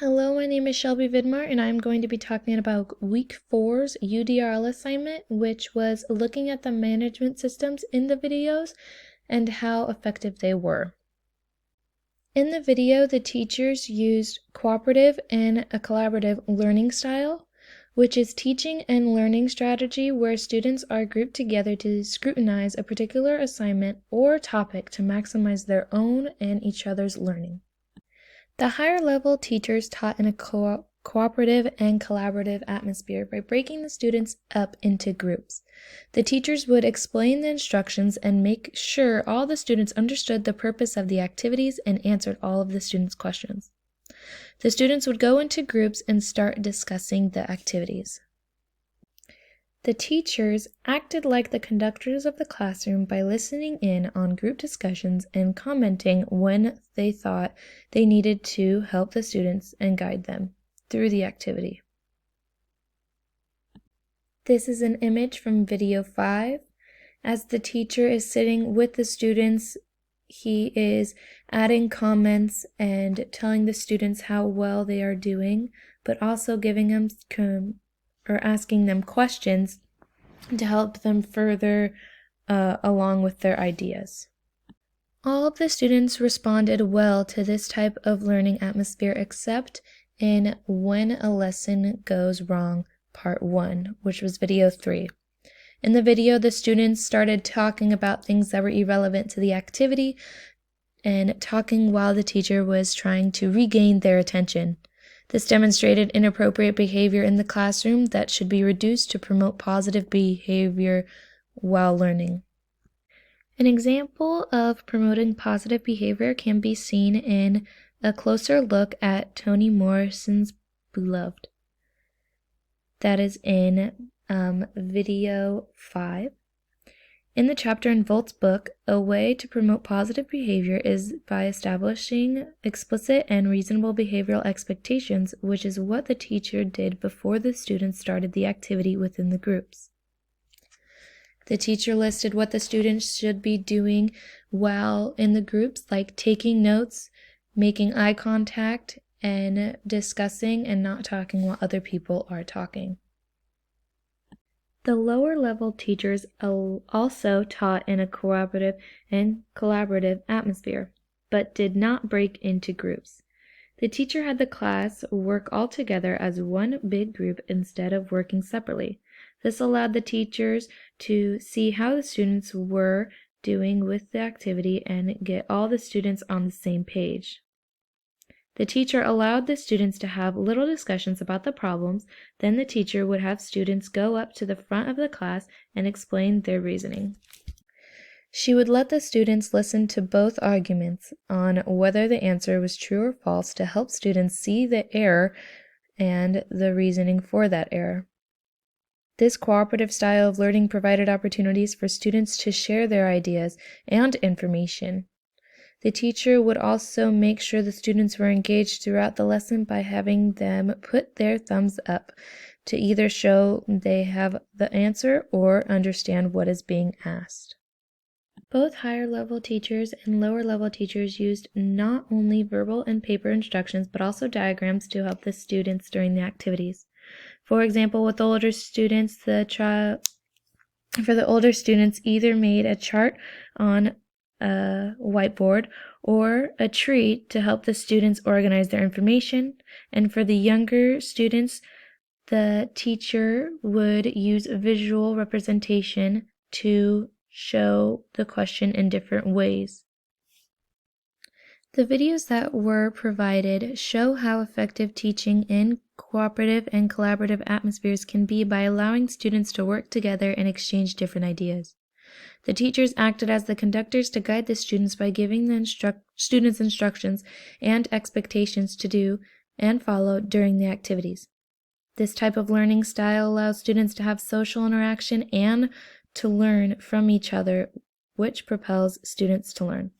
Hello, my name is Shelby Vidmar, and I'm going to be talking about Week 4's UDRLA assignment, which was looking at the management systems in the videos and how effective they were. In the video, the teachers used cooperative and a collaborative learning style, which is teaching and learning strategy where students are grouped together to scrutinize a particular assignment or topic to maximize their own and each other's learning. The higher level teachers taught in a cooperative and collaborative atmosphere by breaking the students up into groups. The teachers would explain the instructions and make sure all the students understood the purpose of the activities and answered all of the students' questions. The students would go into groups and start discussing the activities. The teachers acted like the conductors of the classroom by listening in on group discussions and commenting when they thought they needed to help the students and guide them through the activity. This is an image from video 5. As the teacher is sitting with the students, he is adding comments and telling the students how well they are doing, but also giving them asking them questions to help them further along with their ideas. All of the students responded well to this type of learning atmosphere except in When a Lesson Goes Wrong, Part 1, which was video 3. In the video, the students started talking about things that were irrelevant to the activity and talking while the teacher was trying to regain their attention. This demonstrated inappropriate behavior in the classroom that should be reduced to promote positive behavior while learning. An example of promoting positive behavior can be seen in a closer look at Toni Morrison's Beloved. That is in video 5. In the chapter in Volt's book, a way to promote positive behavior is by establishing explicit and reasonable behavioral expectations, which is what the teacher did before the students started the activity within the groups. The teacher listed what the students should be doing while in the groups, like taking notes, making eye contact, and discussing and not talking while other people are talking. The lower level teachers also taught in a cooperative and collaborative atmosphere, but did not break into groups. The teacher had the class work all together as one big group instead of working separately. This allowed the teachers to see how the students were doing with the activity and get all the students on the same page. The teacher allowed the students to have little discussions about the problems, then the teacher would have students go up to the front of the class and explain their reasoning. She would let the students listen to both arguments on whether the answer was true or false to help students see the error and the reasoning for that error. This cooperative style of learning provided opportunities for students to share their ideas and information. The teacher would also make sure the students were engaged throughout the lesson by having them put their thumbs up to either show they have the answer or understand what is being asked. Both higher level teachers and lower level teachers used not only verbal and paper instructions but also diagrams to help the students during the activities. For example, with older students, either made a chart on a whiteboard or a tree to help the students organize their information, and for the younger students, the teacher would use visual representation to show the question in different ways. The videos that were provided show how effective teaching in cooperative and collaborative atmospheres can be by allowing students to work together and exchange different ideas. The teachers acted as the conductors to guide the students by giving the students instructions and expectations to do and follow during the activities. This type of learning style allows students to have social interaction and to learn from each other, which propels students to learn.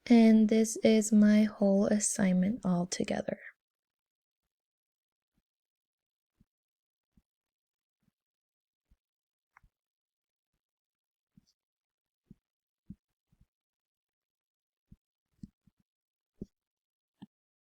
And this is my whole assignment all together.